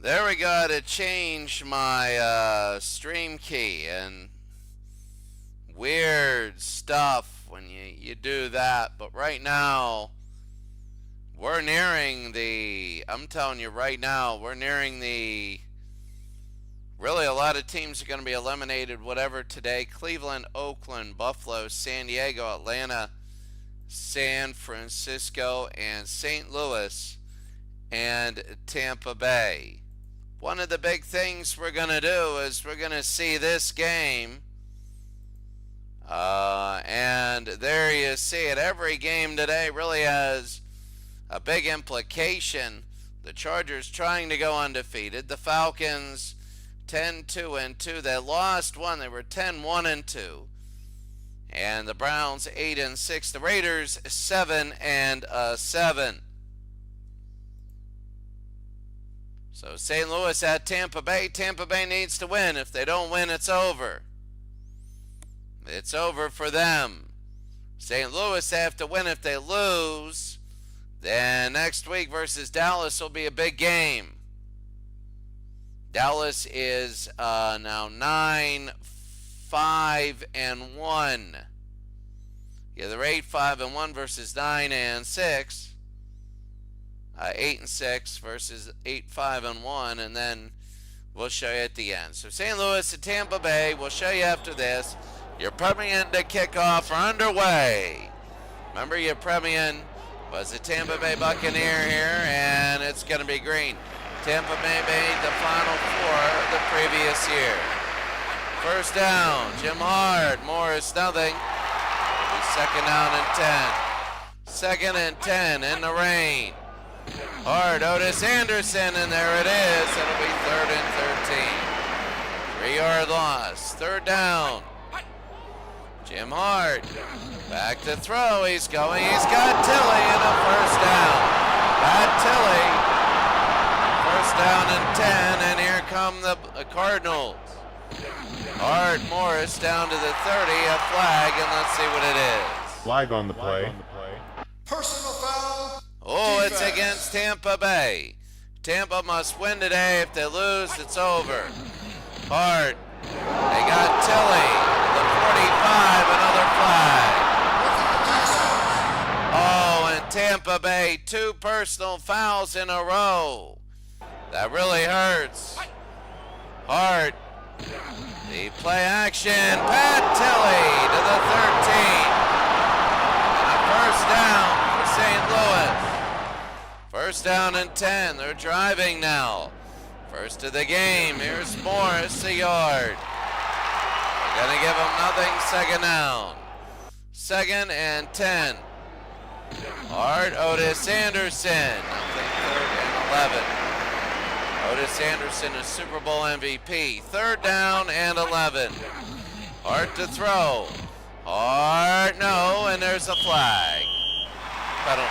There we go. To change my stream key, and weird stuff when you do that. But right now, we're nearing the, I'm telling you right now, we're nearing the, really a lot of teams are going to be eliminated, whatever today. Cleveland, Oakland, Buffalo, San Diego, Atlanta, San Francisco, and St. Louis, and Tampa Bay. One of the big things we're going to do is we're going to see this game. And there you see it. Every game today really has a big implication. The Chargers trying to go undefeated. The Falcons 10-2-2. They lost one. They were 10-1-2. And the Browns 8-6. The Raiders 7-7. So St. Louis at Tampa Bay. Tampa Bay needs to win. If they don't win, it's over. It's over for them. St. Louis have to win. If they lose, then next week versus Dallas will be a big game. Dallas is now 9-5-1. Yeah, they're 8-5-1 versus 9-6. 8-6 versus 8-5-1, and then we'll show you at the end. So St. Louis and Tampa Bay, we'll show you after this. Your Premier to kickoff are underway. Remember, your Premier was the Tampa Bay Buccaneer here, and it's going to be green. Tampa Bay made the Final Four the previous year. First down, Jim Hart, Morris, nothing. Second down and 10. Second and 10 in the rain. Hart, Otis Anderson, and there it is. It'll be 3rd and 13. 3-yard loss. Third down. Jim Hart, back to throw. He's going. He's got Tilly and a first down. Got Tilly. First down and 10, and here come the Cardinals. Hart, Morris down to the 30, a flag, and let's see what it is. Flag on the play. Personal foul. Oh, it's against Tampa Bay. Tampa must win today. If they lose, it's over. Hart. They got Tilly. The 45, another flag. Oh, and Tampa Bay, 2 personal fouls in a row. That really hurts. Hart. The play action. Pat Tilly to the 13. And a first down for St. Louis. First down and 10. They're driving now. First of the game. Here's Morris, a yard. They're going to give him nothing. Second down. Second and 10. Hart, Otis Anderson. Nothing. 3rd and 11. Otis Anderson, a Super Bowl MVP. Third down and 11. Hart to throw. Hart, no, and there's a flag. Penalty.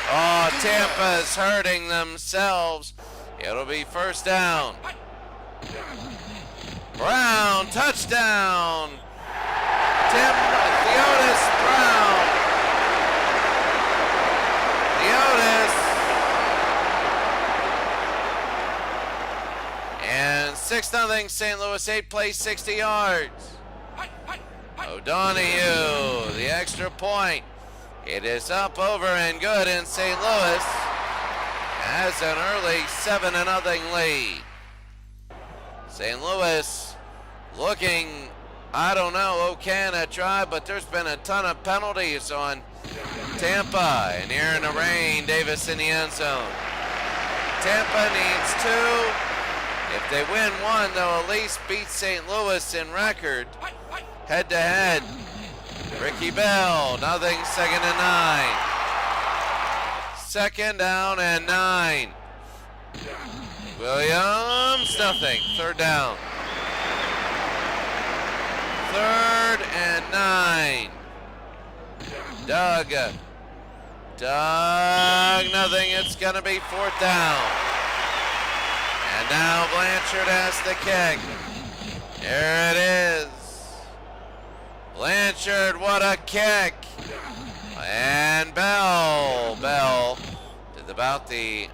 Oh, Tampa's hurting themselves. It'll be first down. Brown, touchdown. Theotis Brown. Theotis. And 6-0 St. Louis, 8 plays, 60 yards. O'Donoghue, the extra point. It is up, over, and good in St. Louis. Has an early 7-0 lead. St. Louis looking, I don't know, okay in that drive, but there's been a ton of penalties on Tampa. And here in the rain, Davis in the end zone. Tampa needs 2. If they win 1, they'll at least beat St. Louis in record. Head-to-head. Ricky Bell, nothing, 2nd and 9. Second down and 9. Williams, nothing, 3rd down. 3rd and 9. Doug, nothing, it's gonna be 4th down. And now Blanchard has the kick. There it is. Blanchard, what a kick. And Bell to the back. about the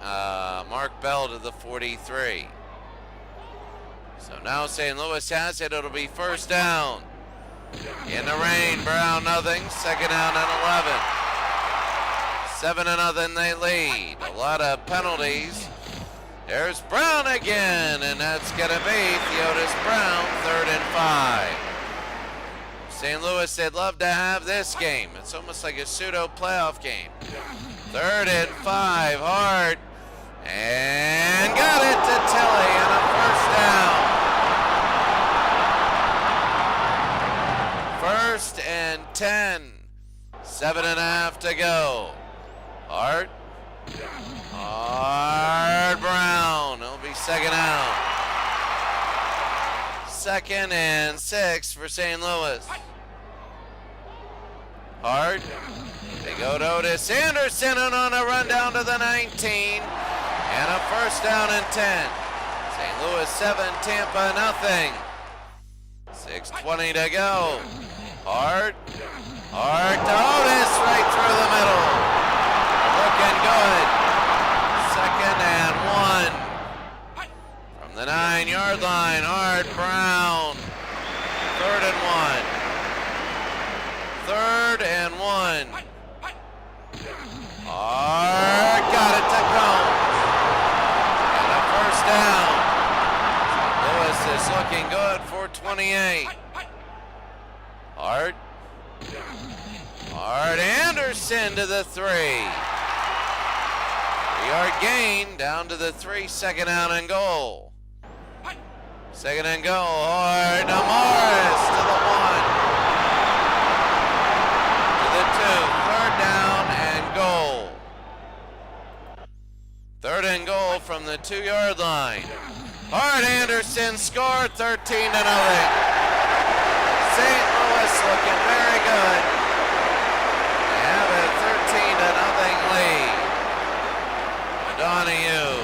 Mark Bell to the 43. So now St. Louis has it. It'll be first down. In the rain, Brown nothing. Second down and 11. 7-0 they lead. A lot of penalties. There's Brown again, and that's going to be Theodis Brown, 3rd and 5. St. Louis, they'd love to have this game. It's almost like a pseudo playoff game. 3rd and 5, Hart, and got it to Tilly, and a first down. 1st and 10, 7.5 to go. Hart, Brown, it'll be second down. 2nd and 6 for St. St. Hart. They go to Otis Anderson and on a run down to the 19. And a first down and 10. St. Louis 7, Tampa nothing. 6:20 to go. Hart to Otis right through the middle. Looking good. 2nd and 1. From the 9-yard line, Hart, Brown. 3rd and 1. 3rd and 1. Hart got it to Combs. And a first down. Lewis is looking good for 28. Hart. Anderson to the 3. 3-yard gain down to the 3. 2nd down and goal. 2nd and goal. Hart to Morris to the 1. To the 2. 3rd down and goal. 3rd and goal from the 2-yard line. Hart, Anderson scored 13-0. St. Louis looking very good. They have a 13-0 lead. Donahue.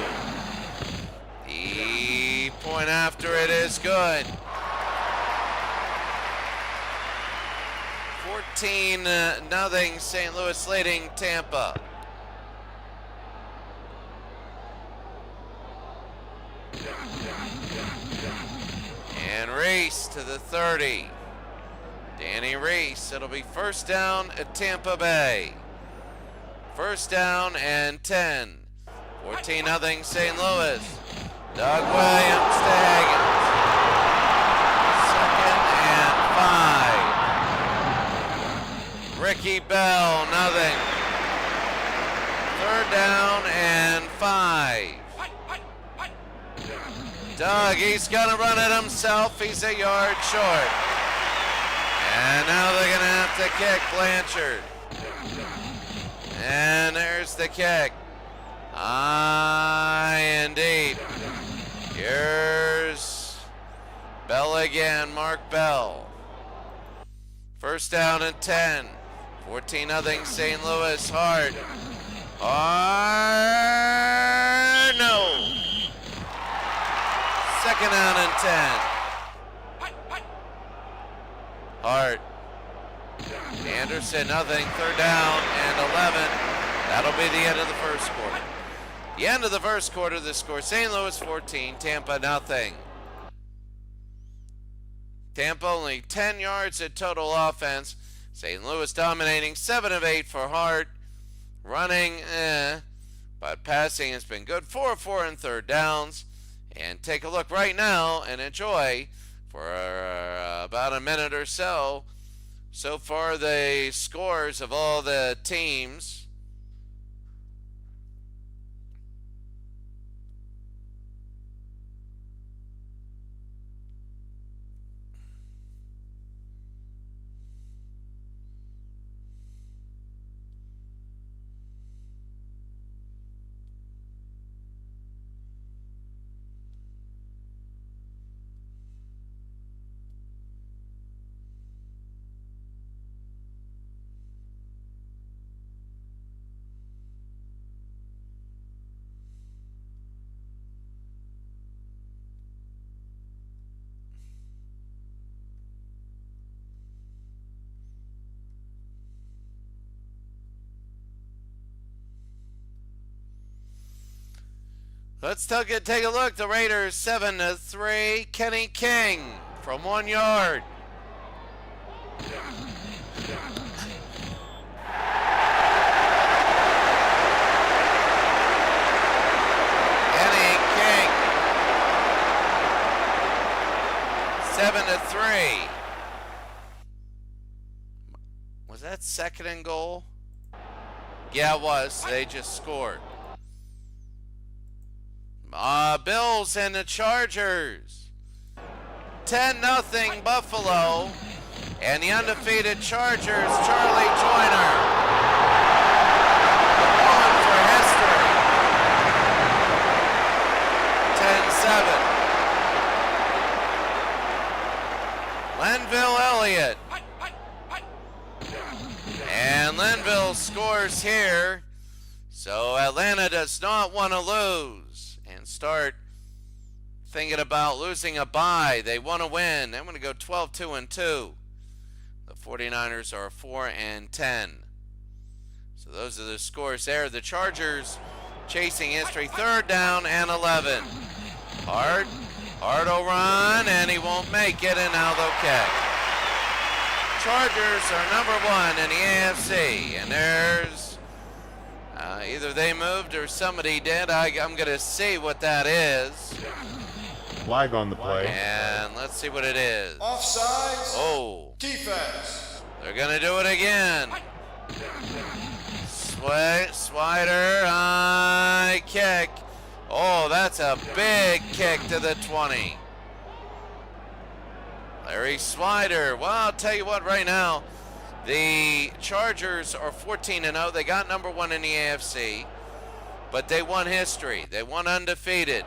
The point after it is good. 14-0 St. Louis leading Tampa. And Reese to the 30. Danny Reese. It'll be first down at Tampa Bay. First down and 10. 14-0 St. Louis. Doug Williams to Higgins. 2nd and 5. Ricky Bell, nothing. 3rd down and 5. Doug, he's going to run it himself. He's a yard short. And now they're going to have to kick Blanchard. And there's the kick. High and deep. Here's Bell again, Mark Bell. First down and 10. 14-0 St. Louis. Hart. No. 2nd down and 10. Hart. Anderson, nothing. 3rd down and 11. That'll be the end of the first quarter. The end of the first quarter, the score, St. Louis 14, Tampa nothing. Tampa only 10 yards at total offense. St. Louis dominating 7 of 8 for Hart. Running, but passing has been good. 4 of 4 in 3rd downs. And take a look right now and enjoy for about a minute or so. So far, the scores of all the teams. Let's take a look. The Raiders 7-3. Kenny King from 1 yard. Kenny King 7-3. Was that second and goal? Yeah, it was. They just scored. Bills and the Chargers. 10-0 Buffalo. And the undefeated Chargers, Charlie Joyner. Going for history. 10-7. Lenville Elliott. And Lenville scores here. So Atlanta does not want to lose and start thinking about losing a bye. They want to win. They want to go 12-2-2. The 49ers are 4-10. So those are the scores there. The Chargers chasing history. 3rd down and 11. Hart will run, and he won't make it, and now they'll kick. Chargers are number 1 in the AFC, and there's either they moved or somebody did. I'm going to see what that is. Flag on the play. And let's see what it is. Offsides. Oh. Defense. They're going to do it again. Swider, high kick. Oh, that's a big kick to the 20. Larry Swider. Well, I'll tell you what right now. The Chargers are 14-0. They got number 1 in the AFC. But they won history. They won undefeated.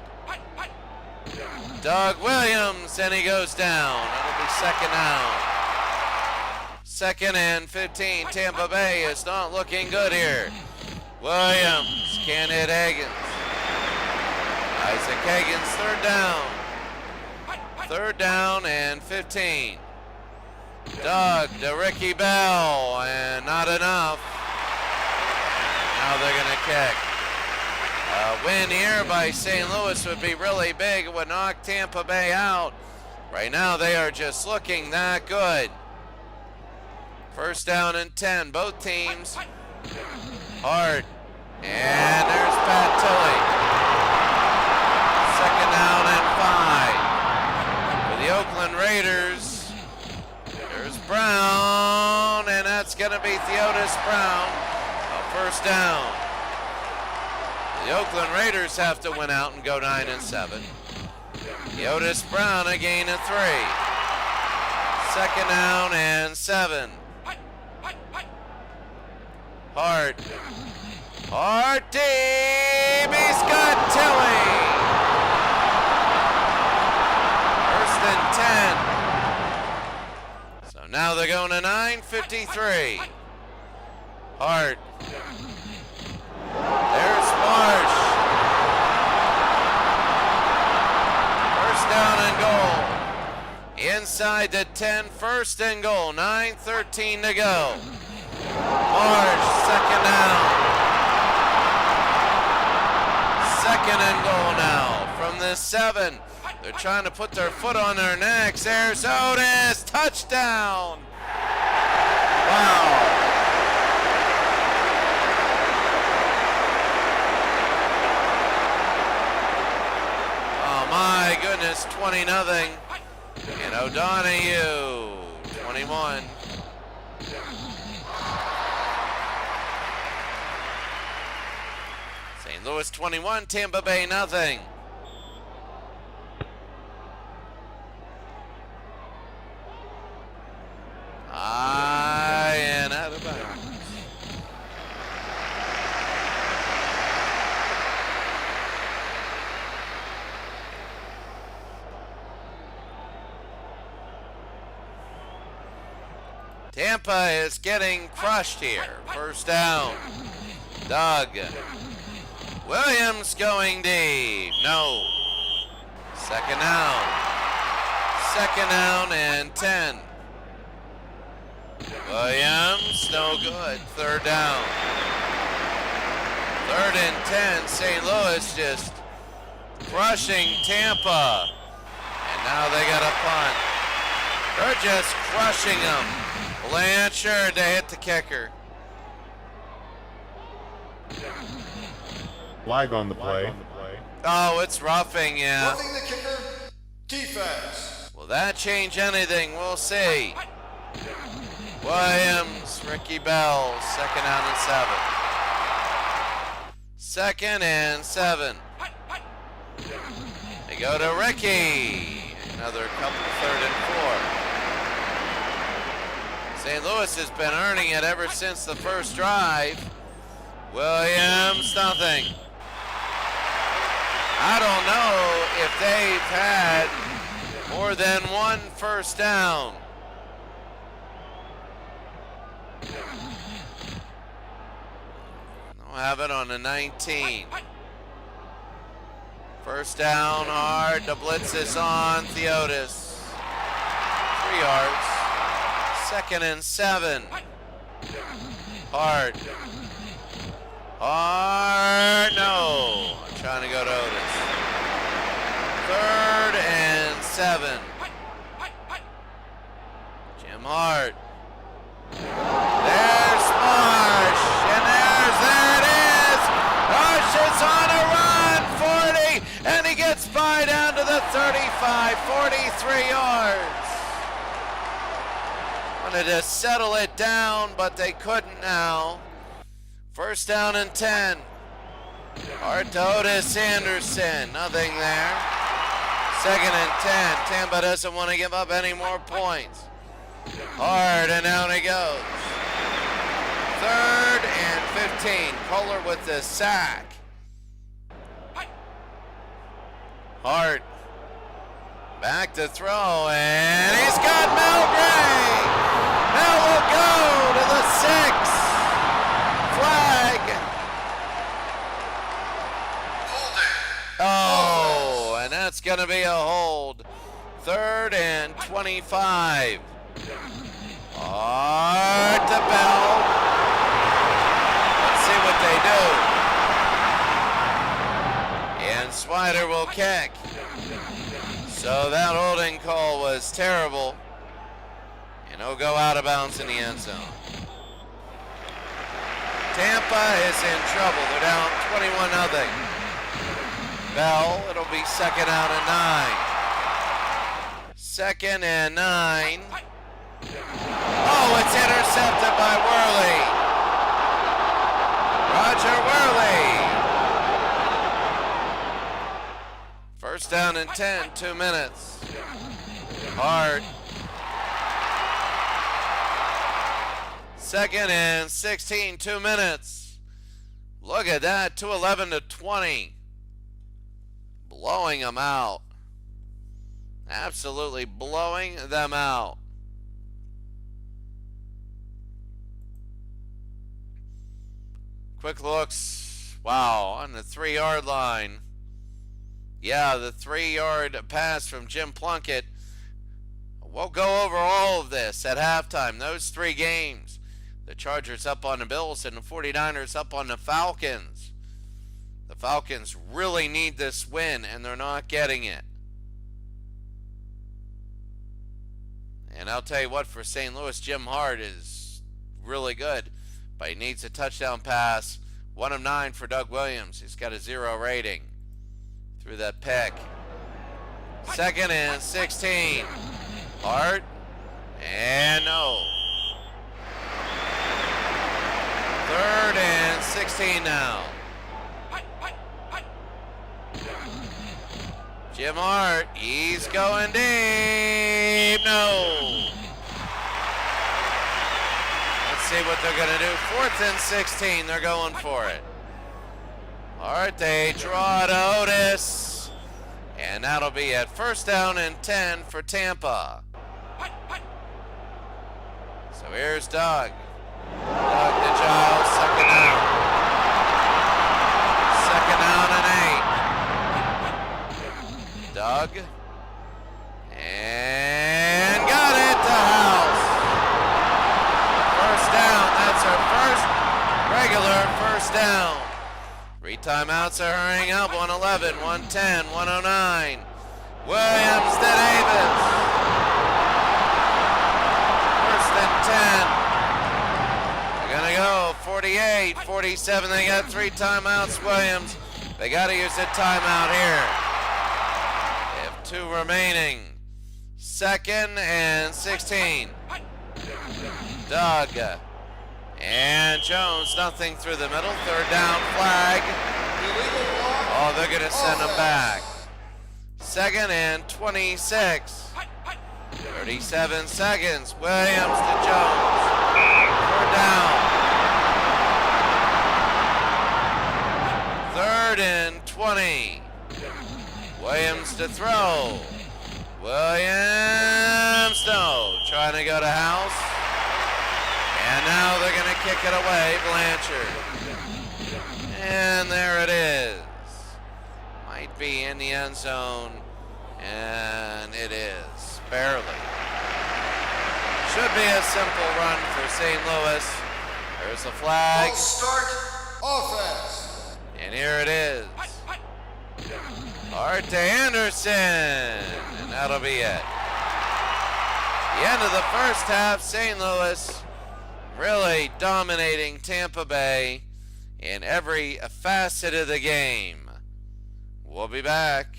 Doug Williams, and he goes down. It'll be 2nd down. 2nd and 15. Tampa Bay is not looking good here. Williams can't hit Higgins. Isaac Higgins, 3rd down. 3rd down and 15. Doug to Ricky Bell, and not enough. Now they're going to kick. A win here by St. Louis would be really big. It would knock Tampa Bay out. Right now they are just looking that good. 1st down and 10. Both teams. Hart. And there's Pat Tilley. 2nd down and 5. For the Oakland Raiders. There's Brown. And that's going to be Theodis Brown. A 1st down. The Oakland Raiders have to win out and go 9-7. Theodis Brown a gain of 3. 2nd down and 7. Hart deep. He's got Tilley. 1st and 10. So now they're going to 9:53. Hart. There's Marsh. 1st down and goal. Inside the 10, 1st and goal. 9:13 to go. Marsh, 2nd down. 2nd and goal now from the 7. They're trying to put their foot on their necks. There's Otis. Touchdown. Wow. Oh my goodness, 20-0. And O'Donoghue, 21. St. Louis 21, Tampa Bay nothing. High and out of bounds. Tampa is getting crushed here. 1st down. Doug. Williams going deep. No. 2nd down. 2nd down and 10. Williams, no good. 3rd down. 3rd and 10. St. Louis just crushing Tampa. And now they got a punt. They're just crushing them. Blanchard to hit the kicker. Flag on the play. Oh, it's roughing, yeah. Roughing the kicker. Defense. Will that change anything? We'll see. Williams, Ricky Bell, 2nd down and 7. 2nd and 7. They go to Ricky. Another couple, 3rd and 4. St. Louis has been earning it ever since the first drive. Williams, nothing. I don't know if they've had more than one first down. They'll have it on the 19. First down, hard. The blitz is on. Theotis. 3 yards. 2nd and 7. Hard. Hard. No. I'm trying to go to Otis. 3rd and 7. Jim Hart. There's Marsh. And there it is. Marsh is on a run. 40. And he gets by down to the 35. 43 yards. Wanted to settle it down, but they couldn't now. First down and 10. Hart to Otis Anderson. Nothing there. 2nd and 10. Tampa doesn't want to give up any more points. Hard, and down he goes. 3rd and 15. Kohler with the sack. Hart. Back to throw, and he's got Mel Gray. Now we'll go to the 6. Flag. Oh, and that's going to be a hold. 3rd and 25. Hard to Bell. Let's see what they do. And Swider will kick. So that holding call was terrible. And he'll go out of bounds in the end zone. Tampa is in trouble. They're down 21-0. Bell, it'll be 2nd down and 9. 2nd and 9. Oh, it's intercepted by Worley. Roger Worley. First down and 10, 2 minutes. Hard. 2nd and 16, 2 minutes. Look at that, 2:11 to 20. Blowing them out. Absolutely blowing them out. Quick looks. Wow, on the 3-yard line. Yeah, the 3-yard pass from Jim Plunkett. We'll go over all of this at halftime. Those 3 games. The Chargers up on the Bills and the 49ers up on the Falcons. The Falcons really need this win, and they're not getting it. And I'll tell you what, for St. Louis, Jim Hart is really good, but he needs a touchdown pass. 1 of 9 for Doug Williams. He's got a 0 rating through that pick. 2nd and 16. Hart, and no. 3rd and 16 now. Jim Hart, he's going deep. No. Let's see what they're going to do. 4th and 16, they're going for it. Hart, they draw to Otis. And that'll be at 1st down and 10 for Tampa. So here's Doug. Doug to Giles, 2nd down. 2nd down and 8. Doug. And got it to House. First down. That's our first regular first down. 3 timeouts are hurrying up. 111, 110, 109. Williams to Davis. 1st and 10. They're going to go 48, 47. They got 3 timeouts. Williams, they got to use a timeout here. They have 2 remaining. 2nd and 16. Doug and Jones, nothing through the middle. 3rd down, flag. Oh, they're going to send them back. 2nd and 26. 37 seconds. Williams to Jones. 3rd down. 3rd and 20. Williams to throw. Williams, no. Trying to go to House. And now they're going to kick it away. Blanchard. And there it is. Might be in the end zone. And it is. Barely. Should be a simple run for St. Louis. There's the flag. False start. Offense. And here it is. Hart to Anderson. And that'll be it. The end of the first half. St. Louis really dominating Tampa Bay in every facet of the game. We'll be back.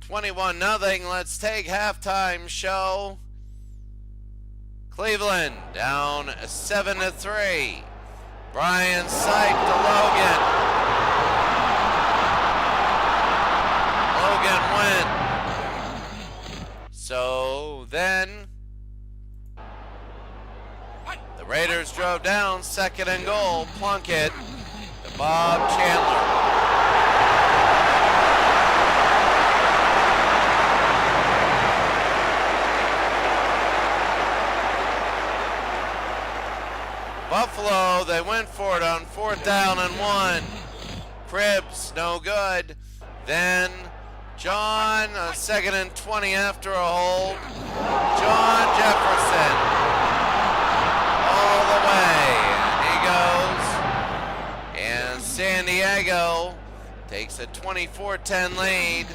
$21-0. Let's take halftime show. Cleveland down 7-3. Brian Sipe to Logan. Logan went. So then the Raiders drove down. 2nd and goal. Plunkett to Bob Chandler. Buffalo, they went for it on 4th down and 1. Cribbs, no good. Then John, 2nd and 20 after a hold. John Jefferson, all the way. And he goes. And San Diego takes a 24-10 lead.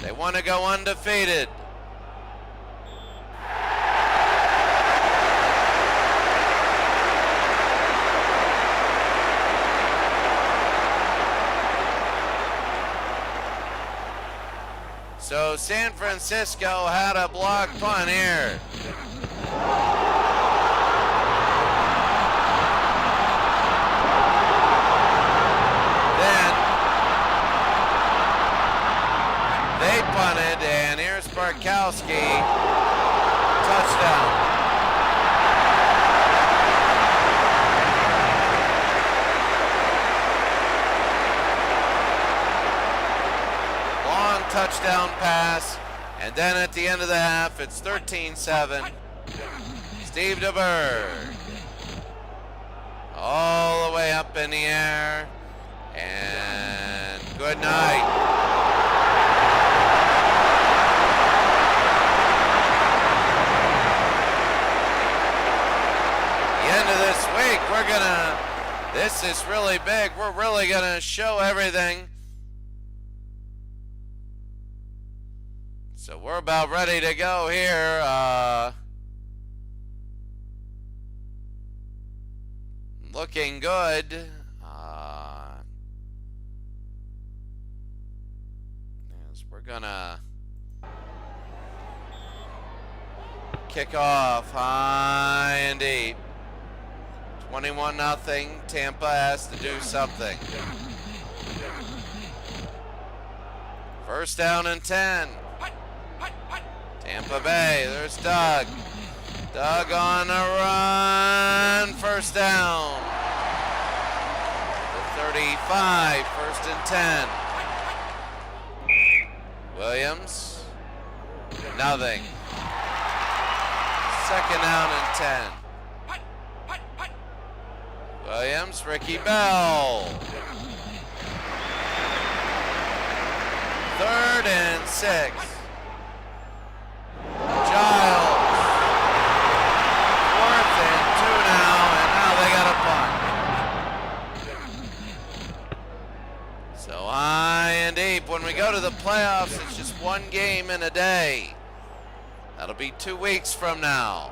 They want to go undefeated. So San Francisco had a block punt here. Then they punted, and here's Barkowski. Touchdown. Touchdown pass, and then at the end of the half, it's 13-7. Steve DeBerg, all the way up in the air, and good night. The end of this week, this is really big. We're really gonna show everything. So we're about ready to go here. Looking good. Yes, we're gonna kick off high and deep. 21-0. Tampa has to do something. 1st down and 10. Tampa Bay, there's Doug. Doug on a run. 1st down. The 35, 1st and 10. Williams. Nothing. Second down and 10. Williams, Ricky Bell. 3rd and 6. Giles. 4th and 2 now, and now they got a punt. So high and deep. When we go to the playoffs, it's just one game in a day. That'll be 2 weeks from now.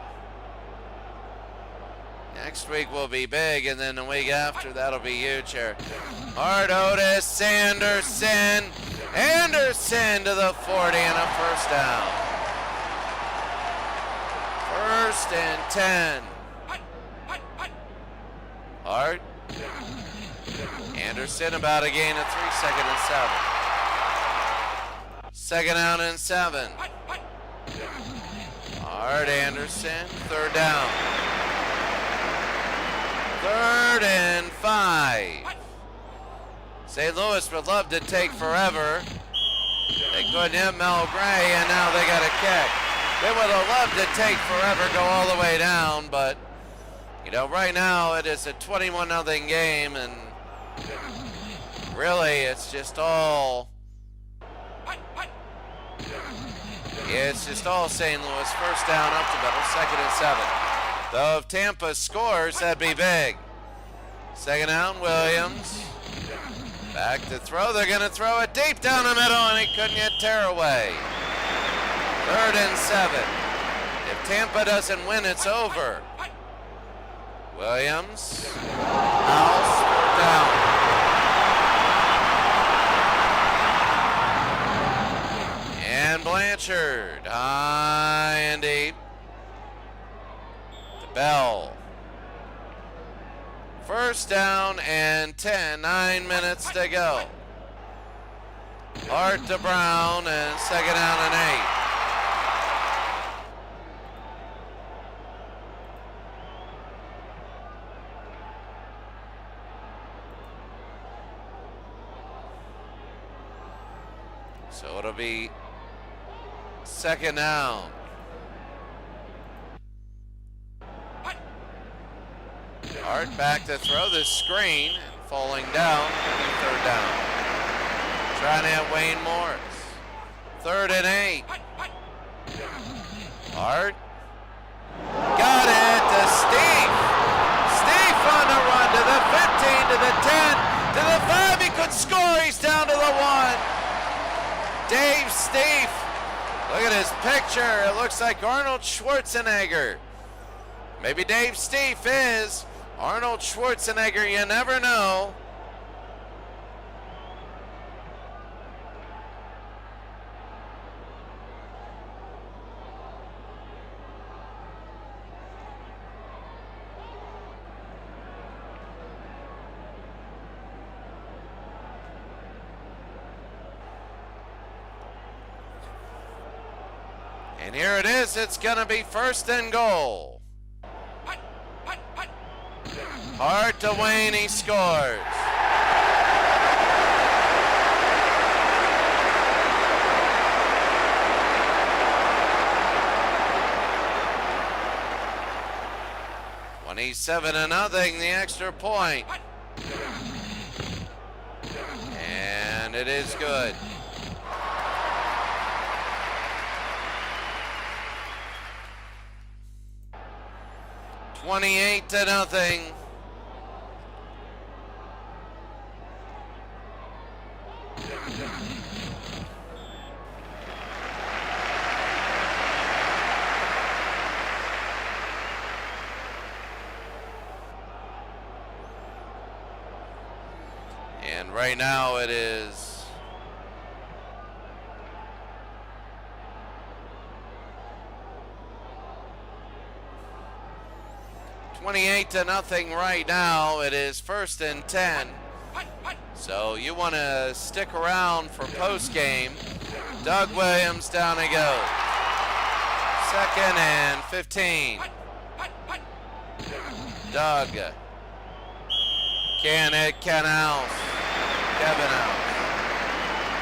Next week will be big, and then the week after, that'll be huge here. Hard Otis, Sanderson. Anderson to the 40 and a first down. 1st and 10. Hart. Anderson about a gain of 3, 2nd and 7. 2nd down and 7. Hart, Anderson, 3rd down. 3rd and 5. St. Louis would love to take forever. They couldn't hit Mel Gray, and now they got a kick. They would have loved to take forever, go all the way down, but, you know, right now it is a 21-0 game, and really it's just all St. Louis. First down up the middle, 2nd and 7. Though if Tampa scores, that'd be big. 2nd down, Williams. Back to throw. They're going to throw it deep down the middle, and he couldn't get Tearaway. 3rd and 7. If Tampa doesn't win, it's over. Williams. House. Down. And Blanchard. High and deep. To Bell. First down and 10, 9 minutes to go. Hart to Brown, and 2nd down and 8. So it'll be 2nd down. Hart back to throw the screen, and falling down, 3rd down. Trying to hit Wayne Morris. 3rd and 8. Hart. Got it to Steve. Steve on the run to the 15, to the 10, to the 5. He could score. He's down to the 1. Dave Steve. Look at his picture. It looks like Arnold Schwarzenegger. Maybe Dave Steve is Arnold Schwarzenegger. You never know. And here it is. It's going to be 1st and goal. Hart to Wayne, he scores. $27-0, the extra point. And it is good. $28-0. And right now it is $28-0 right now. It is 1st and 10. So you want to stick around for post game. Doug Williams, down he goes. 2nd and 15. Doug. Can hit Ken House. Kevin House.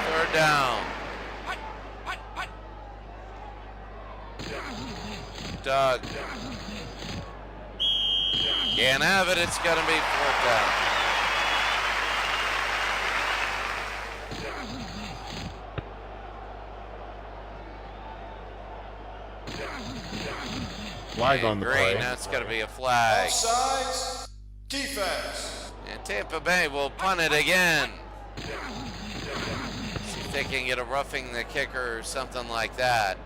3rd down. Doug. Can't have it. It's going to be 4th down. Flag on the Green, play. that's going to be a flag. Offsides. Defense. And Tampa Bay will punt it again. See if they can get a roughing the kicker or something like that.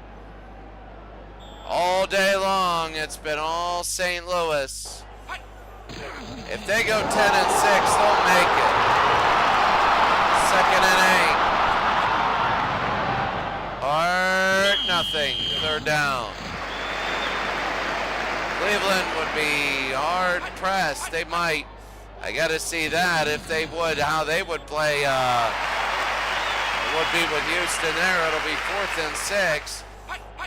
All day long, it's been all St. Louis. If they go 10-6, they'll make it. 2nd and 8. Hard nothing. 3rd down. Cleveland would be hard pressed. They might. I got to see that if they would, how they would play. Would be with Houston there. It'll be 4th and 6.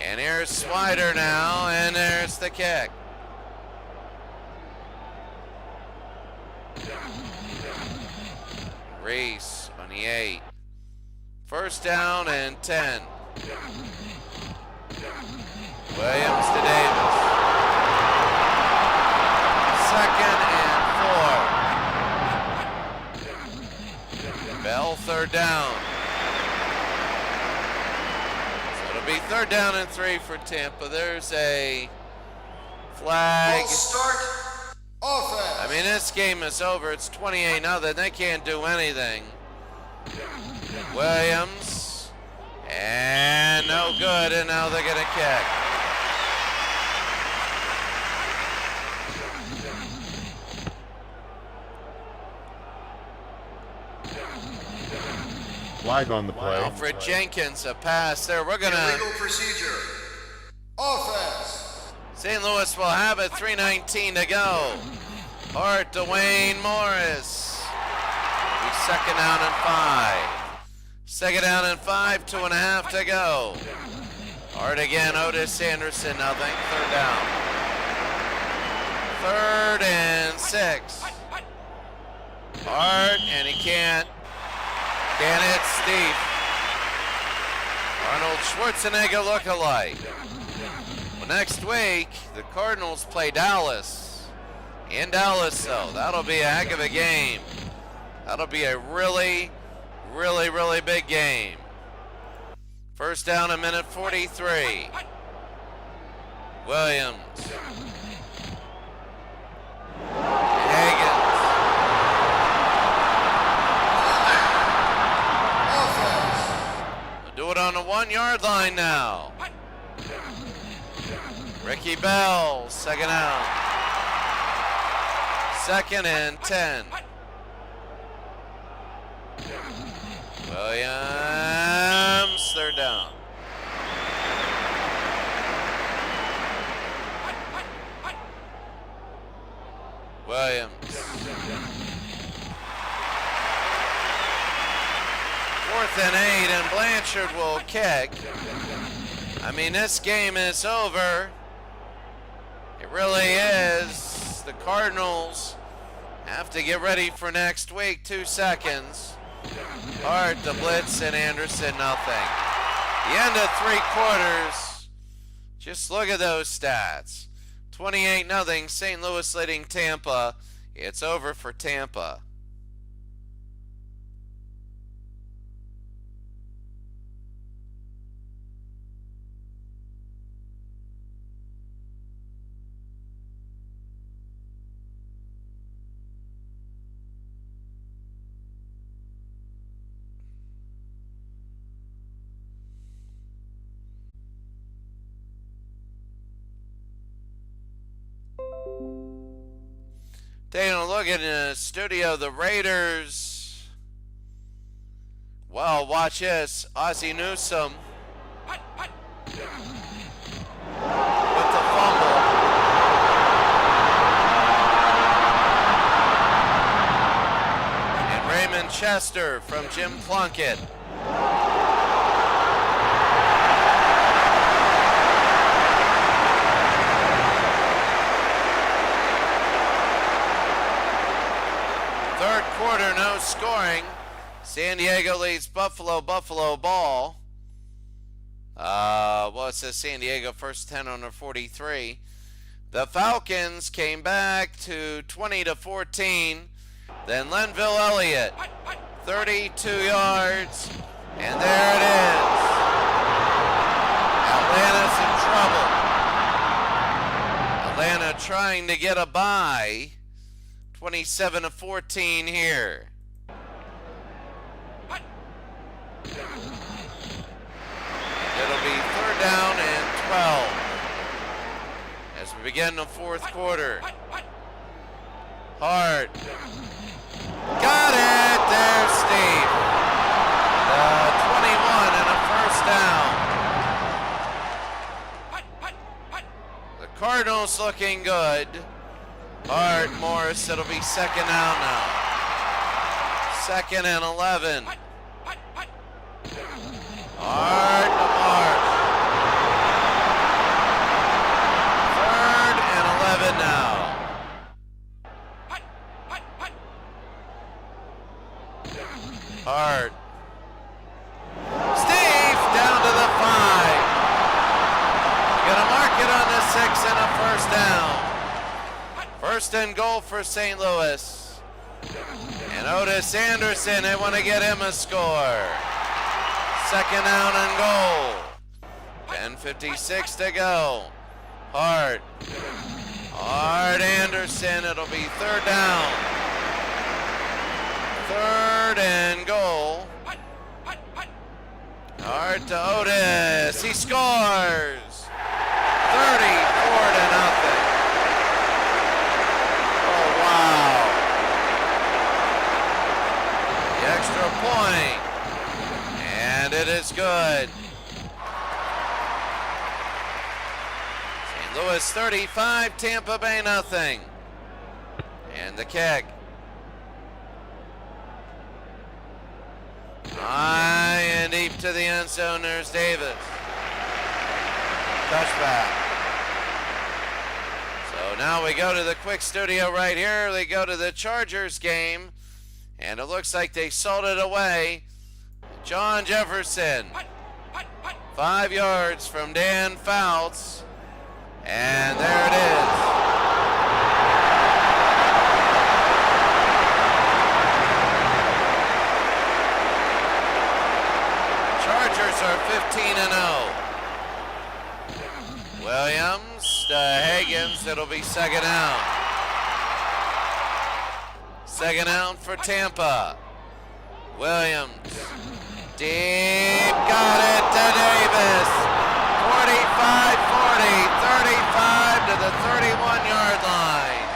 And here's Swider now, and there's the kick. Reese on the 8. 1st down and 10. Williams to Davis. 2nd and 4. Bell 3rd down. So it'll be 3rd down and 3 for Tampa. There's a flag. False start. Offense. I mean, this game is over. It's 28-0. They can't do anything. Williams. And no good. And now they're going to kick. Flag on the play. Alfred Jenkins, a pass there. We're going Illegal to. procedure. Offense. St. Louis will have it. 3:19 to go. Hart to Wayne Morris. Be 2nd down and 5. 2nd down and 5. 2.5 to go. Hart again. Otis Anderson. Nothing. 3rd down. 3rd and 6. Hart, and he can't. Can't hit Steve. Arnold Schwarzenegger look-alike. Well, next week, the Cardinals play Dallas. In Dallas, though. That'll be a heck of a game. That'll be a really, really, really big game. 1st down, 1:43. Williams. Higgins. Do it on the 1-yard line now. Ricky Bell, 2nd down. 2nd and 10. Williams, 3rd down. Williams. 4th and 8, and Blanchard will kick. I mean, this game is over. It really is. The Cardinals have to get ready for next week. 2 seconds. Hart, the blitz, and Anderson, nothing. The end of 3 quarters. Just look at those stats. 28-0. St. Louis leading Tampa. It's over for Tampa. Taking a look in the studio, the Raiders. Well, watch this. Ozzie Newsome with the fumble. And Raymond Chester from Jim Plunkett. Third quarter, no scoring. San Diego leads Buffalo, Buffalo ball. Well, it says San Diego first 10 on their 43. The Falcons came back to 20-14. Then Linville Elliott, 32 yards, and there it is. Atlanta's in trouble. Atlanta trying to get a bye. 27-14 here. It'll be 3rd down and 12 as we begin the 4th quarter. Hart. Got it. There's Steve. 21 and a 1st down. The Cardinals looking good. Hart, Morris, it'll be 2nd down now. 2nd and 11. Hart to Marsh. 3rd and 11 now. Hart. Steve down to the 5. Gonna mark it on the 6 and a 1st down. 1st and goal for St. Louis. And Otis Anderson, they want to get him a score. 2nd down and goal. 10:56 to go. Hart. Hart Anderson, it'll be 3rd down. 3rd and goal. Hart to Otis. He scores. 34-0. Oh, wow. The extra point. And it is good. St. Louis 35, Tampa Bay nothing. And the kick. High and deep to the end zone. There's Davis. Touchback. So now we go to the quick studio right here. They go to the Chargers game. And it looks like they sold it away. John Jefferson. 5 yards from Dan Fouts. And there it is. Chargers are 15-0. Williams to Higgins. It'll be 2nd down. 2nd down for Tampa. Williams. Deep. Got it to Davis. 45-40. 35 to the 31-yard line.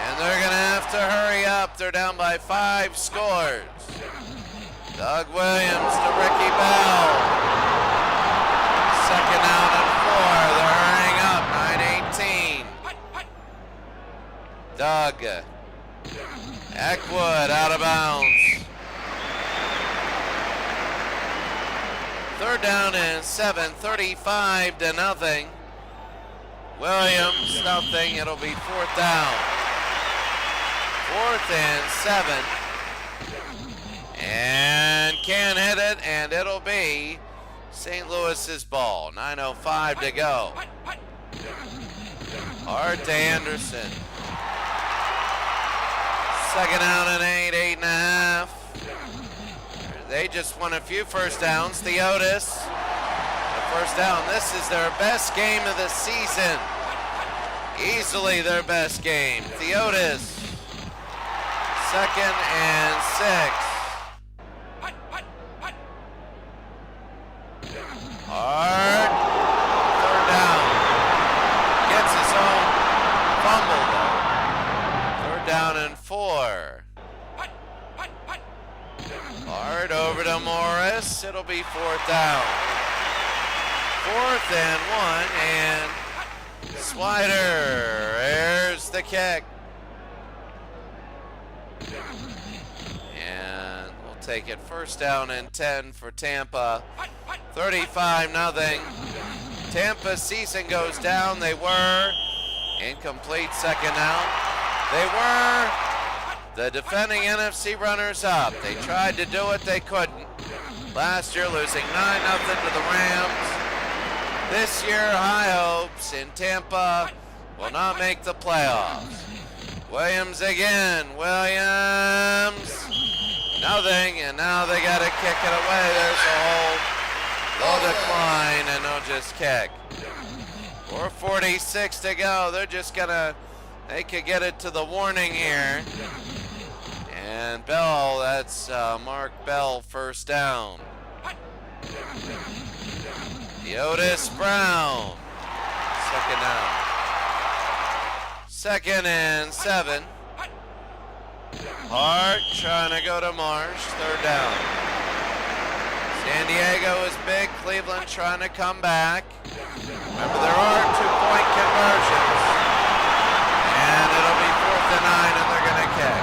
And they're going to have to hurry up. They're down by 5 scores. Doug Williams to Ricky Bell. 2nd down and 4. They're hurrying up. 9-18. Doug. Eckwood out of bounds. 3rd down and 7. 35-0. Williams nothing. It'll be 4th down. 4th and 7. And can't hit it, and it'll be St. Louis's ball. 9:05 to go. Hart to Anderson. 2nd down and 8, 8.5. They just won a few 1st downs. Theotis, the 1st down. This is their best game of the season. Easily their best game. Theotis, 2nd and 6. Hart, 3rd down. Gets his own fumble though. 3rd down and 4. Hart over to Morris. It'll be 4th down. 4th and 1, and Swider. There's the kick. And we'll take it 1st down and 10 for Tampa. 35-0. Tampa's season goes down. They were incomplete 2nd down. They were the defending NFC runners-up. They tried to do it, they couldn't. Last year losing 9-0 to the Rams. This year, high hopes in Tampa will not make the playoffs. Williams again. Williams. Nothing, and now they got to kick it away. There's a hold. They'll decline, and they'll just kick. 4:46 to go. They're just going to, they could get it to the warning here. And Bell, that's Mark Bell, first down. Otis Brown, second down. 2nd and 7. Hart trying to go to Marsh, 3rd down. San Diego is big, Cleveland trying to come back. Remember, there are 2-point conversions. And it'll be 4th and 9, and they're going to kick.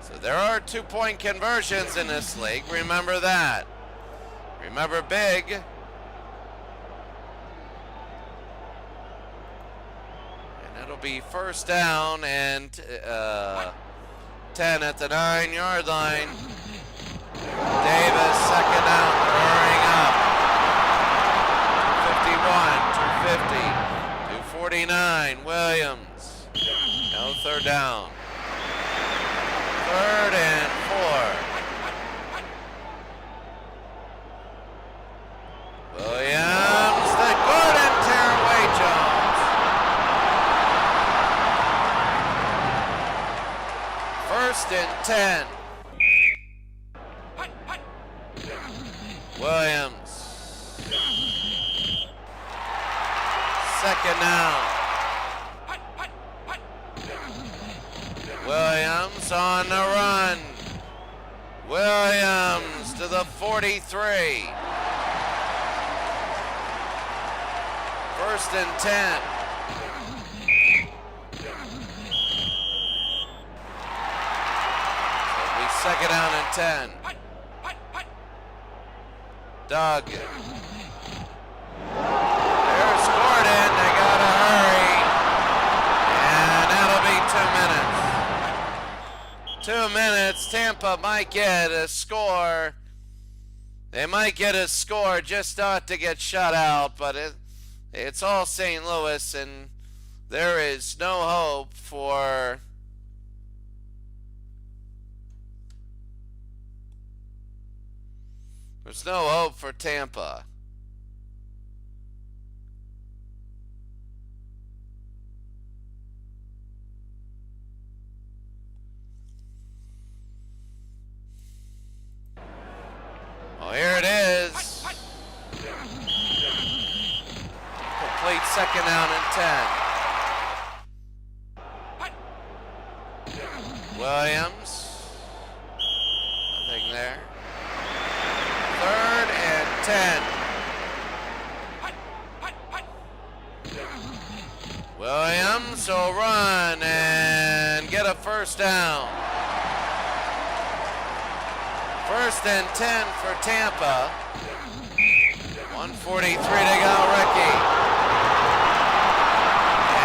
So there are 2-point conversions in this league. Remember that. Remember big. And it'll be 1st down and 10 at the 9-yard line. Davis, 2nd down. They're hurrying up. 251, 250, 249. Williams. No 3rd down. 3rd and 4. Williams, the Gordon Tearaway Jones. 1st and 10. Williams. 2nd down. Williams on the run. Williams to the 43. 1st and 10. It'll be 2nd down and 10. Doug. There's Gordon. They gotta hurry. And that'll be 2 minutes. 2 minutes. Tampa might get a score. They might get a score, just not to get shut out, but it's all St. Louis, and there is no hope for Tampa. Well, here it is. Complete 2nd down and 10. Williams. Nothing there. 3rd and 10. Williams will run and get a 1st down. 1st and 10 for Tampa. 1:43 to go, Ricky.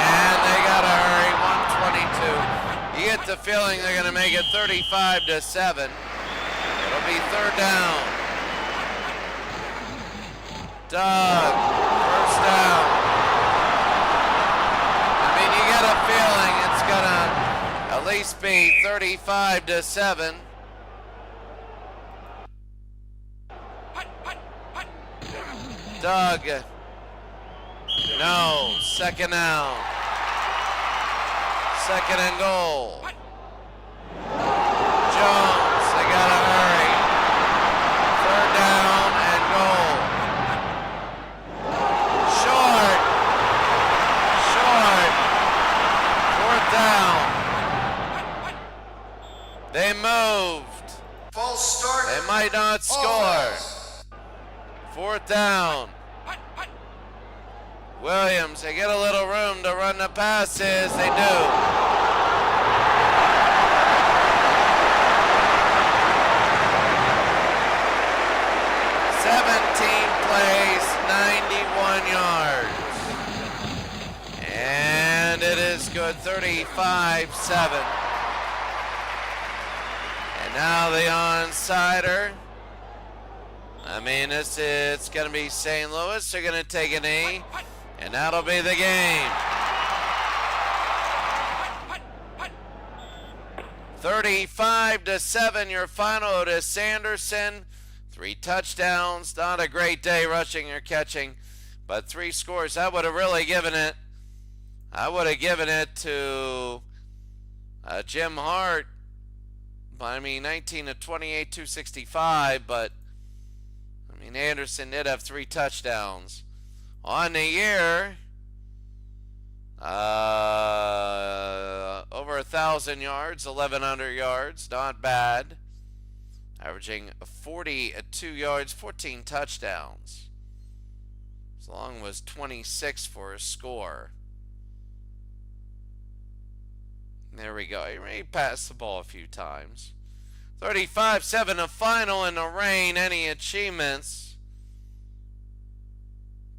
And they gotta hurry, 1:22. You get the feeling they're gonna make it 35-7. It'll be 3rd down. Doug, 1st down. I mean, you get a feeling it's gonna at least be 35-7. Doug. No. 2nd down. 2nd and goal. Jones. They gotta hurry. 3rd down and goal. Short. 4th down. They moved. False start. They might not score. 4th down. Williams, they get a little room to run the passes. They do. Plays 91 yards. And it is good, 35-7. And Now the onsider. I mean, it's going to be St. Louis. They're going to take a knee, and that'll be the game. 35-7, your final to Sanderson. 3 touchdowns. Not a great day rushing or catching, but 3 scores. I would have really given it. I would have given it to Jim Hart. I mean, 19 to 28, 265, but I mean, Anderson did have 3 touchdowns. On the year, over 1,000 yards, 1,100 yards, not bad. Averaging 42 yards, 14 touchdowns. As long as 26 for a score. There we go. He passed the ball a few times. 35-7, a final in the rain. Any achievements?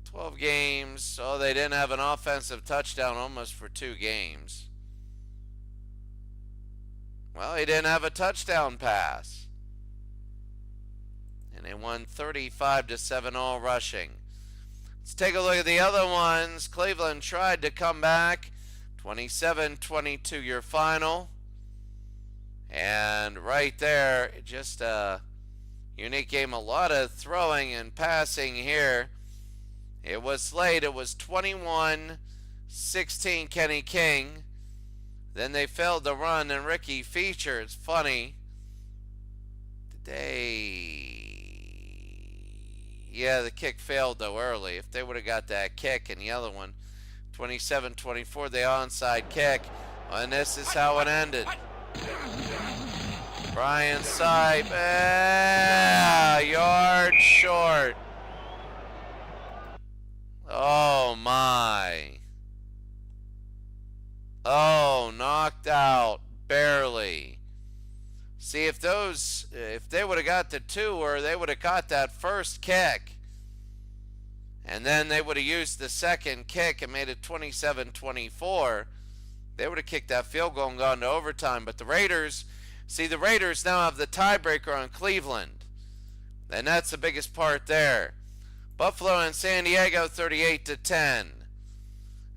12 games. Oh, they didn't have an offensive touchdown almost for 2 games. Well, he didn't have a touchdown pass. And they won 35-7 all rushing. Let's take a look at the other ones. Cleveland tried to come back. 27-22 your final. And right there, just a unique game. A lot of throwing and passing here. It was late. It was 21-16 Kenny King. Then they failed to run, and Ricky Feature. It's funny. Yeah, the kick failed though early. If they would have got that kick and the other one, 27-24, the onside kick. And this is how it ended. Brian Sipe, yard short. Oh my. Oh, knocked out, barely. See, if they would have got the 2, or they would have got that first kick, and then they would have used the second kick and made it 27-24, they would have kicked that field goal and gone to overtime. But the Raiders now have the tiebreaker on Cleveland, and that's the biggest part there. Buffalo and San Diego 38-10.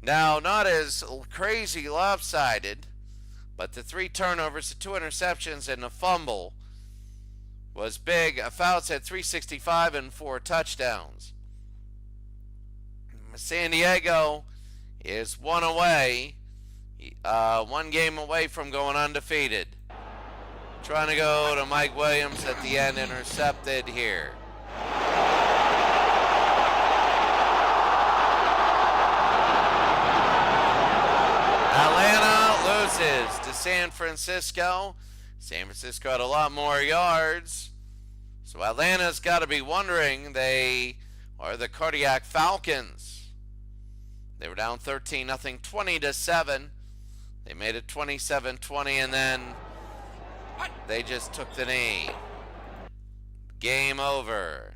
Now, not as crazy lopsided, but the 3 turnovers, the 2 interceptions, and the fumble was big. Fouts had 365 and 4 touchdowns. San Diego is 1 away, 1 game away from going undefeated. Trying to go to Mike Williams at the end, intercepted here. Atlanta loses to San Francisco. San Francisco had a lot more yards. So Atlanta's got to be wondering, they are the Cardiac Falcons. They were down 13-0, 20-7. They made it 27-20, and then they just took the knee. Game over.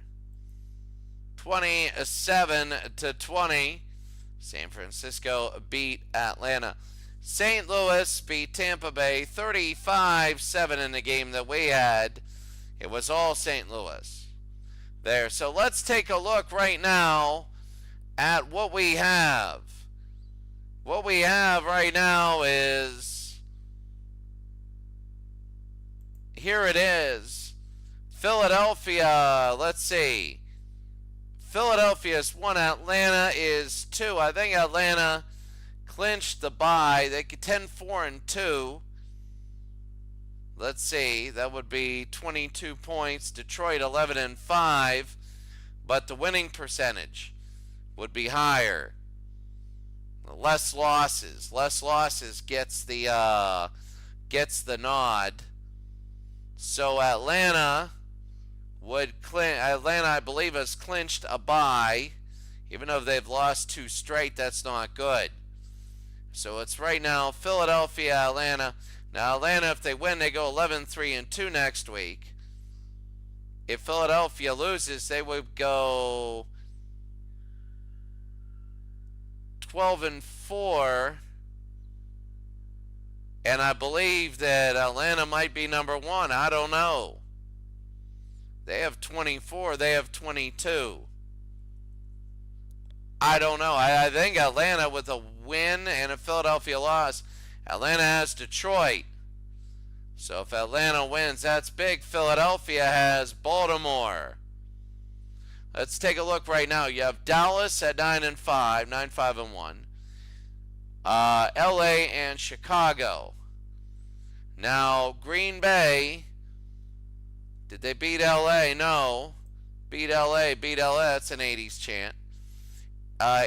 27-20. San Francisco beat Atlanta. St. Louis beat Tampa Bay 35-7 in the game that we had. It was all St. Louis there. So let's take a look right now at what we have. What we have right now is, here it is. Philadelphia, let's see. Philadelphia's 1, Atlanta is 2. I think Atlanta clinched the bye. They get 10-4-2. Let's see. That would be 22 points. Detroit 11-5. But the winning percentage would be higher. Less losses. Less losses gets the nod. So Atlanta I believe, has clinched a bye. Even though they've lost 2 straight, that's not good. So it's right now Philadelphia, Atlanta. Now Atlanta, if they win, they go 11-3-2 next week. If Philadelphia loses, they would go 12-4. And I believe that Atlanta might be number 1. I don't know. They have 24. They have 22. I don't know. I think Atlanta with a win and a Philadelphia loss. Atlanta has Detroit. So if Atlanta wins, that's big. Philadelphia has Baltimore. Let's take a look right now. You have Dallas at 9-5, 9-5-1. LA and Chicago. Now, Green Bay, did they beat LA? No. Beat LA. That's an 80s chant.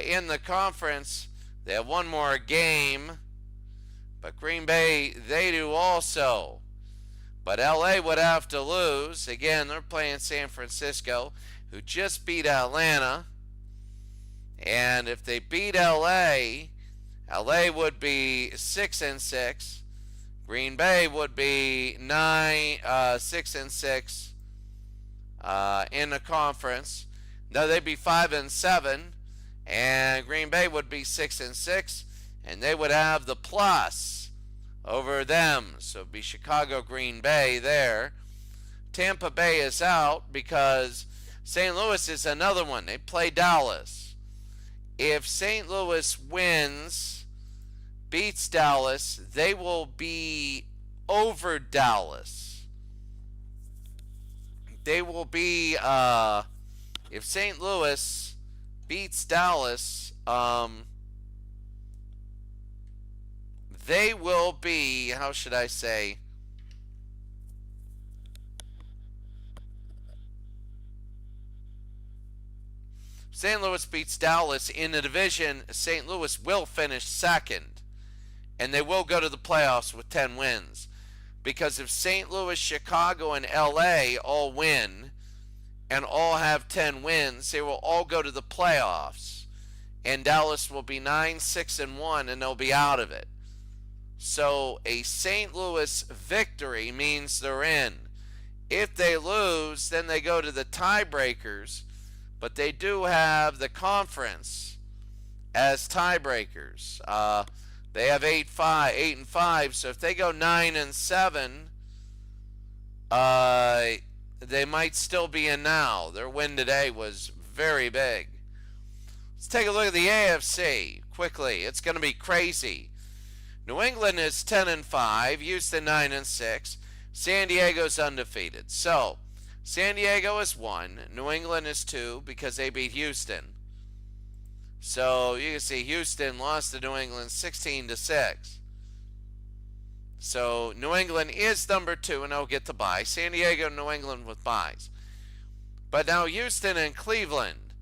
In the conference, they have one more game. But Green Bay, they do also. But LA would have to lose. Again, they're playing San Francisco, who just beat Atlanta. And if they beat LA would be 6-6. Green Bay would be 6-6 in the conference. No, they'd be 5-7, and Green Bay would be 6-6, and they would have the plus over them. So it'd be Chicago, Green Bay there. Tampa Bay is out because St. Louis is another one. They play Dallas. If St. Louis beats Dallas, they will be over Dallas. They will be, if St. Louis beats Dallas, they will be, how should I say, St. Louis beats Dallas in the division, St. Louis will finish second, and they will go to the playoffs with 10 wins. Because if St. Louis, Chicago, and LA all win and all have 10 wins, they will all go to the playoffs, and Dallas will be 9-6-1, and they'll be out of it. So a St. Louis victory means they're in. If they lose, then they go to the tiebreakers, but they do have the conference as tiebreakers. They have 8-5, so if they go 9-7, they might still be in now. Their win today was very big. Let's take a look at the AFC quickly. It's going to be crazy. New England is 10-5, Houston 9-6, San Diego's undefeated. So, San Diego is 1, New England is 2 because they beat Houston. So, you can see Houston lost to New England 16-6. So, New England is number 2 and they'll get the bye. San Diego and New England with byes. But now Houston and Cleveland.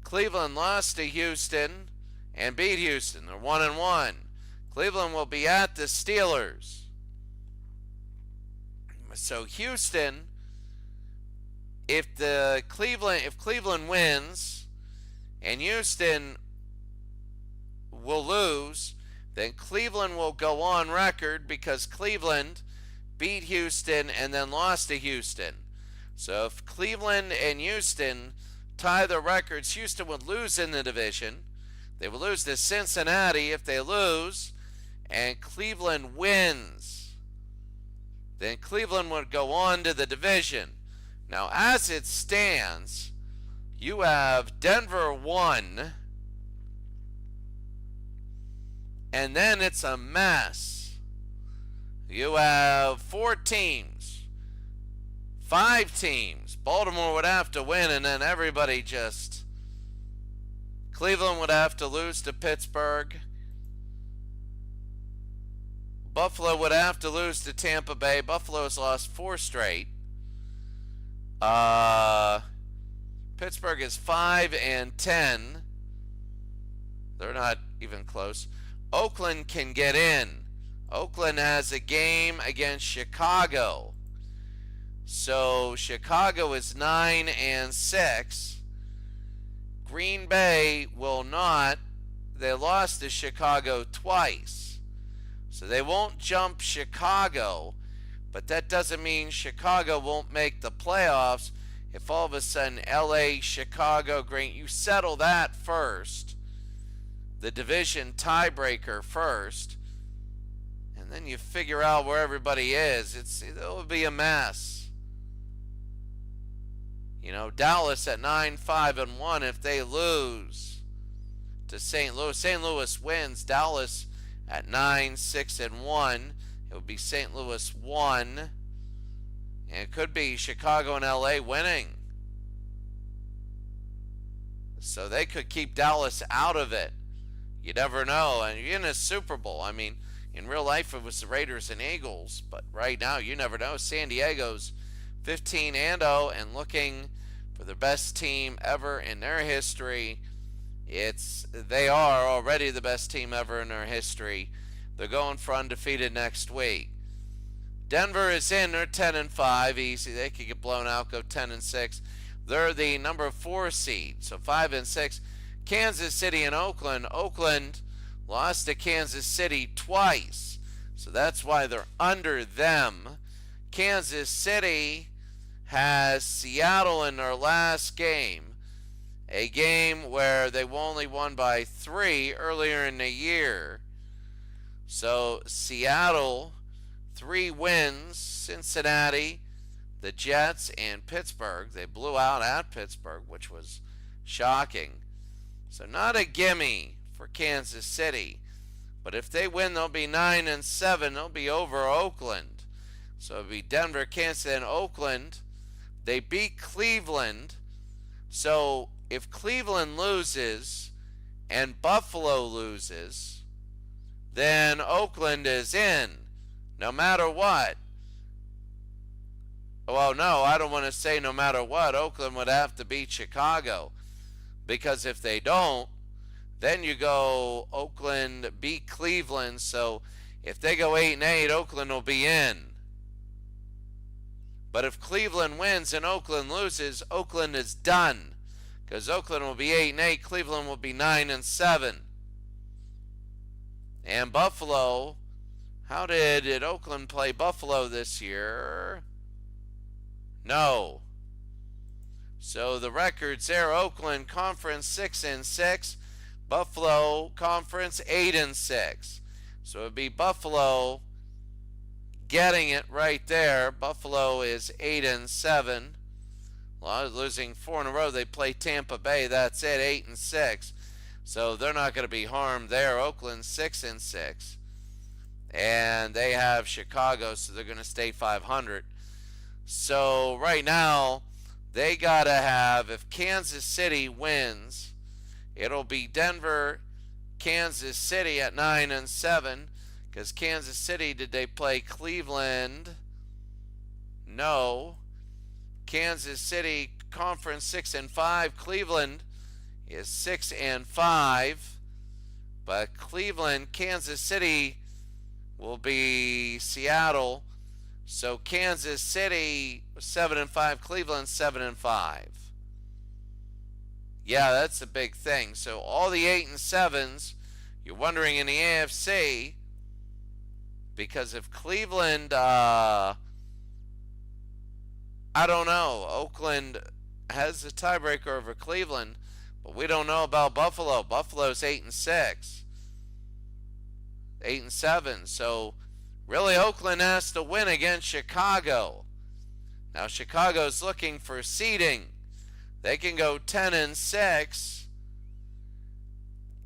Cleveland lost to Houston and beat Houston. They're 1-1. Cleveland will be at the Steelers. So Houston, if Cleveland wins and Houston will lose, then Cleveland will go on record because Cleveland beat Houston and then lost to Houston. So if Cleveland and Houston tie the records, Houston would lose in the division. They will lose to Cincinnati. If they lose and Cleveland wins, then Cleveland would go on to the division. Now, as it stands, you have Denver 1, and then it's a mess. You have 4 teams, 5 teams. Baltimore would have to win, and then everybody just... Cleveland would have to lose to Pittsburgh. Buffalo would have to lose to Tampa Bay. Buffalo has lost 4 straight. Pittsburgh is 5-10. They're not even close. Oakland can get in. Oakland has a game against Chicago. So Chicago is 9-6. Green Bay will not. They lost to Chicago twice. So they won't jump Chicago, but that doesn't mean Chicago won't make the playoffs if all of a sudden LA, Chicago, Green, you settle that first, the division tiebreaker first, and and then you figure out where everybody is, it'll be a mess. You know, Dallas at 9-5-1. If they lose to St. Louis, St. Louis wins. Dallas at 9-6-1. It would be St. Louis 1. And it could be Chicago and LA winning. So they could keep Dallas out of it. You never know. And you're in a Super Bowl. I mean, in real life it was the Raiders and Eagles, but right now you never know. San Diego's 15-0 and looking for the best team ever in their history. They are already the best team ever in their history. They're going for undefeated next week. Denver is in. They're 10-5, easy. They could get blown out, go 10-6. They're the number 4 seed, so 5-6. Kansas City and Oakland. Oakland lost to Kansas City twice, so that's why they're under them. Kansas City has Seattle in their last game, a game where they only won by 3 earlier in the year. So Seattle, 3 wins. Cincinnati, the Jets, and Pittsburgh. They blew out at Pittsburgh, which was shocking. So not a gimme for Kansas City. But if they win, they'll be 9-7. They'll be over Oakland. So it'll be Denver, Kansas, and Oakland. They beat Cleveland. So if Cleveland loses and Buffalo loses, then Oakland is in, no matter what. Well, no, I don't want to say no matter what. Oakland would have to beat Chicago, because if they don't, then you go Oakland beat Cleveland. So if they go 8-8, Oakland will be in. But if Cleveland wins and Oakland loses, Oakland is done, because Oakland will be 8-8, Cleveland will be 9-7. And Buffalo, how did Oakland play Buffalo this year? No. So the records there: Oakland Conference 6-6, Buffalo Conference 8-6. So it would be Buffalo getting it right there. Buffalo is 8-7. Losing 4 in a row. They play Tampa Bay. That's it, 8-6. So they're not going to be harmed there. Oakland 6-6, and they have Chicago, so they're going to stay 500. So right now, they got to have, if Kansas City wins, it'll be Denver, Kansas City at 9-7, because Kansas City, did they play Cleveland? No. Kansas City Conference 6-5. Cleveland is 6-5, but Cleveland, Kansas City will be Seattle. So Kansas City 7-5, Cleveland 7-5. Yeah, that's a big thing. So all the 8-7s, you're wondering in the AFC, because if Cleveland, I don't know, Oakland has the tiebreaker over Cleveland, but we don't know about Buffalo. Buffalo's 8-6, 8-7. So really, Oakland has to win against Chicago. Now Chicago's looking for seeding. They can go 10-6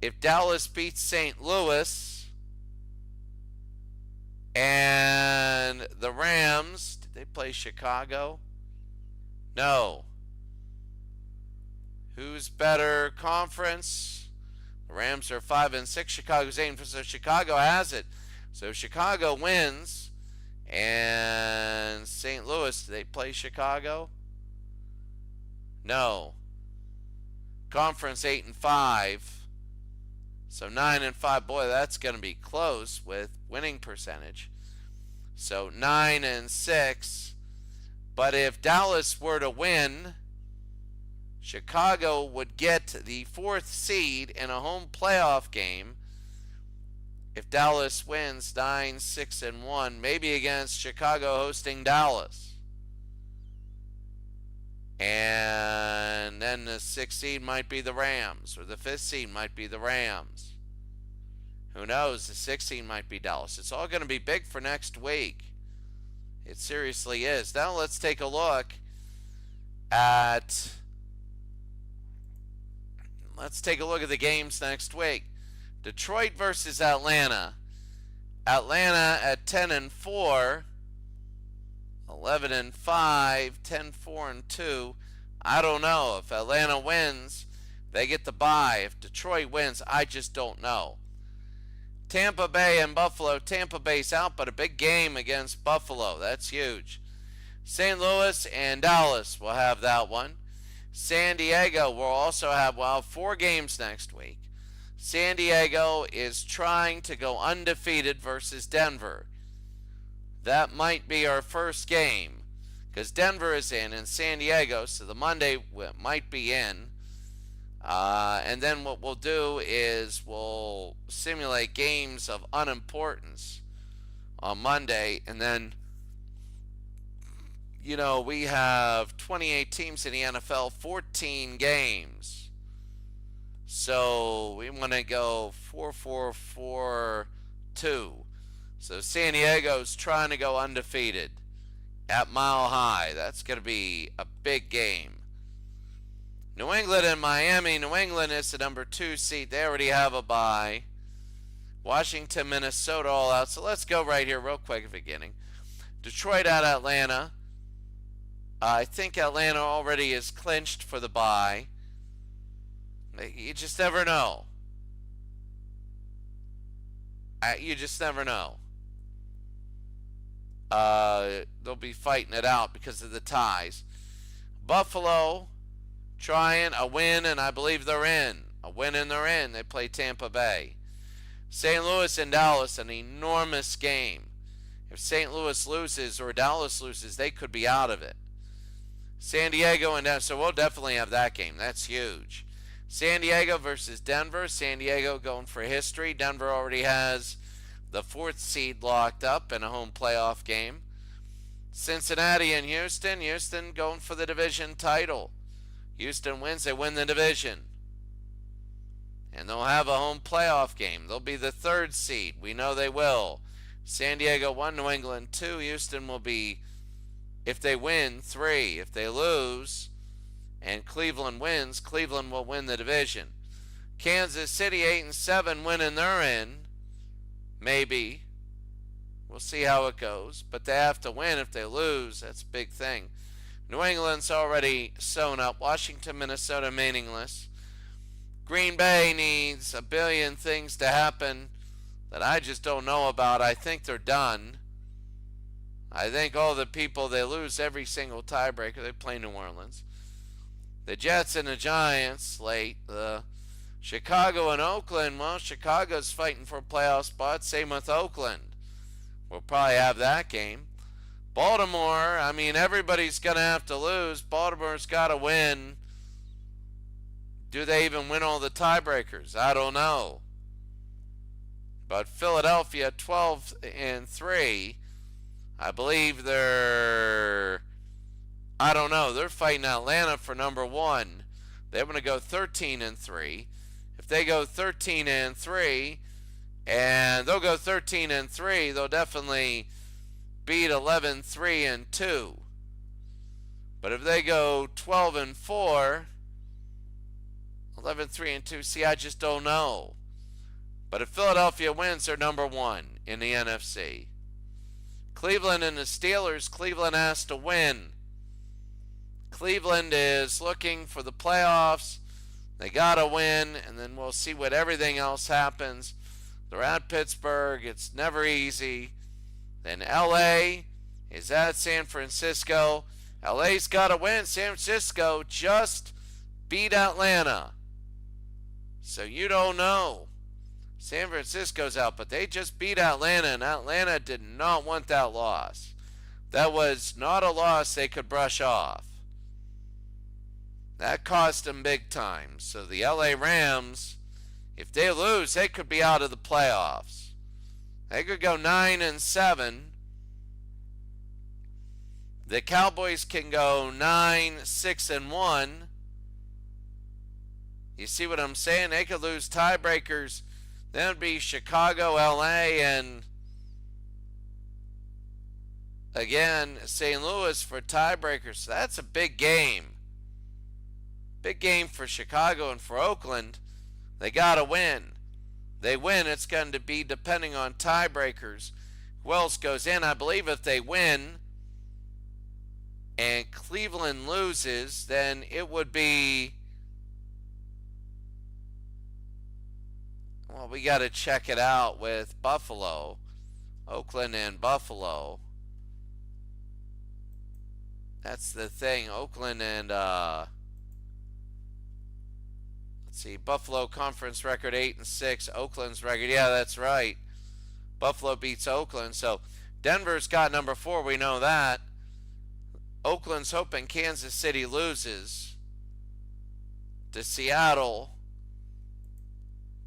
if Dallas beats St. Louis. And the Rams, did they play Chicago? No. Who's better conference? The Rams are 5-6. Chicago's 8-4. So Chicago has it. So Chicago wins. And St. Louis, do they play Chicago? No. Conference 8-5. So 9-5. Boy, that's going to be close with winning percentage. So 9-6. But if Dallas were to win, Chicago would get the 4th seed in a home playoff game. If Dallas wins 9-6-1, maybe against Chicago hosting Dallas. And then the 6th seed might be the Rams, or the 5th seed might be the Rams. Who knows? The 16 might be Dallas. It's all going to be big for next week. It seriously is. Now let's take a look at the games next week. Detroit versus Atlanta. Atlanta at 10-4, 11-5, 10-4-2. I don't know. If Atlanta wins, they get the bye. If Detroit wins, I just don't know. Tampa Bay and Buffalo. Tampa Bay's out, but a big game against Buffalo. That's huge. St. Louis and Dallas will have that one. San Diego will also have, 4 games next week. San Diego is trying to go undefeated versus Denver. That might be our first game because Denver is in and San Diego, so the Monday might be in. And then what we'll do is we'll simulate games of unimportance on Monday. And then, we have 28 teams in the NFL, 14 games. So we want to go 4-4-4-2. So San Diego's trying to go undefeated at Mile High. That's going to be a big game. New England and Miami. New England is the number 2 seed. They already have a bye. Washington, Minnesota all out. So let's go right here real quick at the beginning. Detroit at Atlanta. I think Atlanta already is clinched for the bye. You just never know. You just never know. They'll be fighting it out because of the ties. Buffalo trying a win, and I believe they're in. A win and they're in. They play Tampa Bay. St. Louis and Dallas, an enormous game. If St. Louis loses or Dallas loses, they could be out of it. San Diego and Dallas, so we'll definitely have that game. That's huge. San Diego versus Denver. San Diego going for history. Denver already has the 4th seed locked up in a home playoff game. Cincinnati and Houston. Houston going for the division title. Houston wins, they win the division. And they'll have a home playoff game. They'll be the 3rd seed. We know they will. San Diego 1, New England 2. Houston will be, if they win, 3. If they lose and Cleveland wins, Cleveland will win the division. Kansas City 8-7, winning they're in. Maybe. We'll see how it goes. But they have to win. If they lose, that's a big thing. New England's already sewn up. Washington, Minnesota, meaningless. Green Bay needs a billion things to happen that I just don't know about. I think they're done. I think all the people, they lose every single tiebreaker. They play New Orleans. The Jets and the Giants late. The Chicago and Oakland, Chicago's fighting for a playoff spot. Same with Oakland. We'll probably have that game. Baltimore, everybody's going to have to lose. Baltimore's got to win. Do they even win all the tiebreakers? I don't know. But Philadelphia, 12-3. I believe they're fighting Atlanta for number 1. They're going to go 13-3. If they go 13-3, and they'll go 13-3, they'll definitely beat 11-3-2. But if they go 12-4, 11-3-2, see, I just don't know. But if Philadelphia wins, they're number 1 in the NFC. Cleveland and the Steelers, Cleveland has to win. Cleveland is looking for the playoffs. They got to win, and then we'll see what everything else happens. They're at Pittsburgh. It's never easy. Then LA is at San Francisco. LA's got to win. San Francisco just beat Atlanta. So you don't know. San Francisco's out, but they just beat Atlanta, and Atlanta did not want that loss. That was not a loss they could brush off. That cost them big time. So the LA Rams, if they lose, they could be out of the playoffs. They could go 9-7. The Cowboys can go 9-6-1. You see what I'm saying? They could lose tiebreakers. Then it'd be Chicago, LA, and again, St. Louis for tiebreakers. So that's a big game. Big game for Chicago and for Oakland. They got to win. They win, it's going to be depending on tiebreakers. Who else goes in? I believe if they win and Cleveland loses, then it would be, well, we got to check it out with Buffalo. Oakland and Buffalo. That's the thing. Oakland and let's see, Buffalo conference record 8-6. Oakland's record, yeah, that's right. Buffalo beats Oakland, so Denver's got number 4. We know that. Oakland's hoping Kansas City loses to Seattle,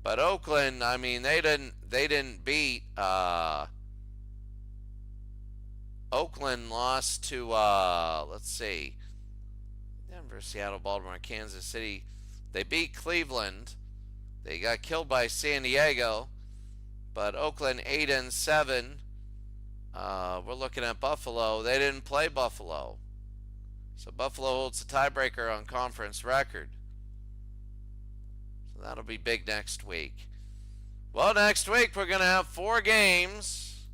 but Oakland, I mean, they didn't beat. Oakland lost to let's see, Denver, Seattle, Baltimore, Kansas City. They beat Cleveland. They got killed by San Diego, but Oakland 8-7. We're looking at Buffalo. They didn't play Buffalo, so Buffalo holds the tiebreaker on conference record. So that'll be big next week. Well, next week we're going to have 4 games,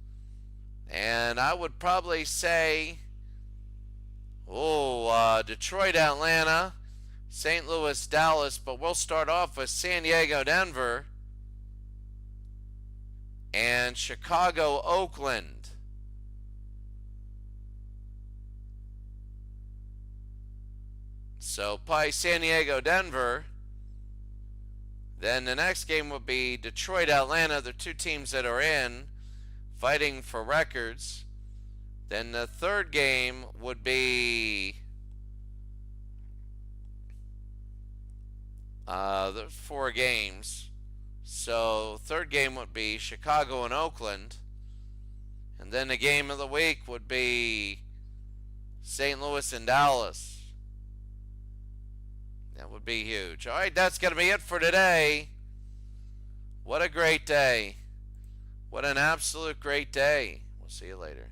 and I would probably say, Detroit, Atlanta, St. Louis, Dallas, but we'll start off with San Diego, Denver, and Chicago, Oakland. So probably San Diego, Denver. Then the next game would be Detroit, Atlanta, the 2 teams that are in, fighting for records. Then the third game would be there's 4 games. So third game would be Chicago and Oakland. And then the game of the week would be St. Louis and Dallas. That would be huge. All right, that's going to be it for today. What a great day. What an absolute great day. We'll see you later.